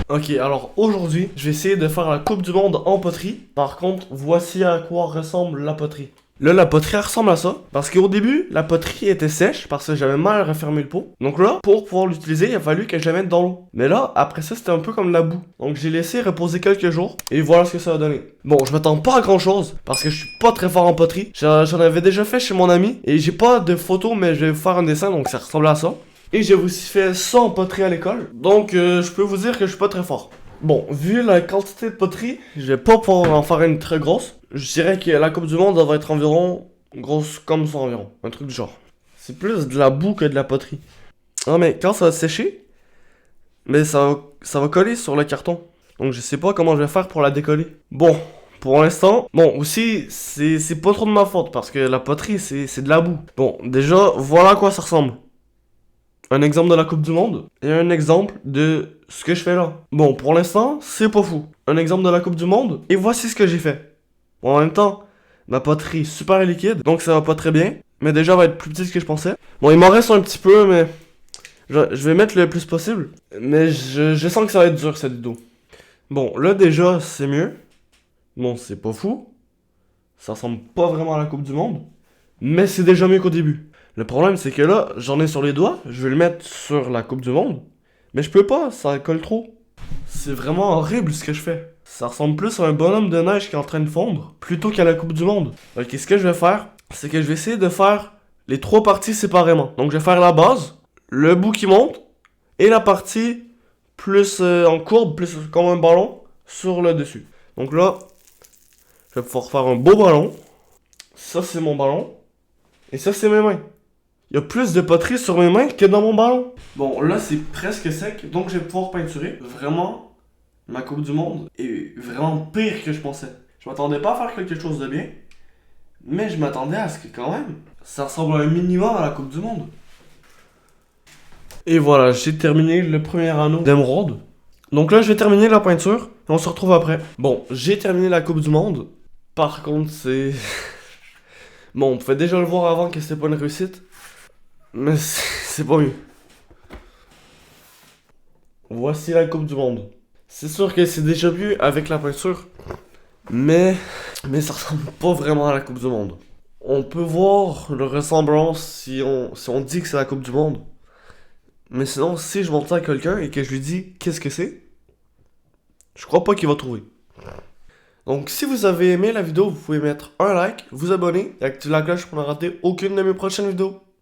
Ok, alors aujourd'hui, je vais essayer de faire la Coupe du Monde en poterie. Par contre, voici à quoi ressemble la poterie. Là, la poterie elle ressemble à ça. Parce qu'au début, la poterie était sèche parce que j'avais mal refermé le pot. Donc là, pour pouvoir l'utiliser, il a fallu que je la mette dans l'eau. Mais là, après ça, c'était un peu comme de la boue. Donc j'ai laissé reposer quelques jours. Et voilà ce que ça a donné. Bon, je m'attends pas à grand chose. Parce que je suis pas très fort en poterie. J'en avais déjà fait chez mon ami. Et j'ai pas de photos, mais je vais vous faire un dessin. Donc ça ressemble à ça. Et j'ai aussi fait ça en poterie à l'école. Donc je peux vous dire que je suis pas très fort. Bon, vu la quantité de poterie, je vais pas pouvoir en faire une très grosse. Je dirais que la Coupe du Monde, elle va être environ grosse comme ça environ. Un truc du genre. C'est plus de la boue que de la poterie. Non mais quand ça va sécher, mais ça va coller sur le carton. Donc je sais pas comment je vais faire pour la décoller. Bon, pour l'instant, bon aussi, c'est pas trop de ma faute parce que la poterie, c'est de la boue. Bon, déjà, voilà à quoi ça ressemble. Un exemple de la Coupe du Monde et un exemple de ce que je fais là. Bon, pour l'instant, c'est pas fou. Un exemple de la Coupe du Monde et voici ce que j'ai fait. Bon, en même temps, ma poterie est super liquide, donc ça va pas très bien. Mais déjà, elle va être plus petite que je pensais. Bon, il m'en reste un petit peu, mais je vais mettre le plus possible. Mais je sens que ça va être dur cette vidéo. Bon, là déjà, c'est mieux. Bon, c'est pas fou. Ça ressemble pas vraiment à la Coupe du Monde. Mais c'est déjà mieux qu'au début. Le problème, c'est que là, j'en ai sur les doigts, je vais le mettre sur la Coupe du Monde, mais je peux pas, ça colle trop. C'est vraiment horrible ce que je fais. Ça ressemble plus à un bonhomme de neige qui est en train de fondre, plutôt qu'à la Coupe du Monde. Ok, ce que je vais faire, c'est que je vais essayer de faire les trois parties séparément. Donc je vais faire la base, le bout qui monte, et la partie plus en courbe, plus comme un ballon, sur le dessus. Donc là, je vais pouvoir faire un beau ballon. Ça, c'est mon ballon. Et ça, c'est mes mains. Il y a plus de poterie sur mes mains que dans mon ballon. Bon, là, c'est presque sec, donc je vais pouvoir peinturer. Vraiment, ma Coupe du Monde est vraiment pire que je pensais. Je m'attendais pas à faire quelque chose de bien, mais je m'attendais à ce que, quand même, ça ressemble un minimum à la Coupe du Monde. Et voilà, j'ai terminé le premier anneau d'émeraude. Donc là, je vais terminer la peinture, et on se retrouve après. Bon, j'ai terminé la Coupe du Monde. Par contre, c'est... Bon, on pouvait déjà le voir avant que c'était pas une réussite. Mais c'est pas mieux. Voici la Coupe du Monde. C'est sûr que c'est déjà mieux avec la peinture. Mais ça ressemble pas vraiment à la Coupe du Monde. On peut voir le ressemblance si on dit que c'est la Coupe du Monde. Mais sinon, si je montre ça à quelqu'un et que je lui dis qu'est-ce que c'est, je crois pas qu'il va trouver. Donc si vous avez aimé la vidéo, vous pouvez mettre un like, vous abonner et activer la cloche pour ne rater aucune de mes prochaines vidéos.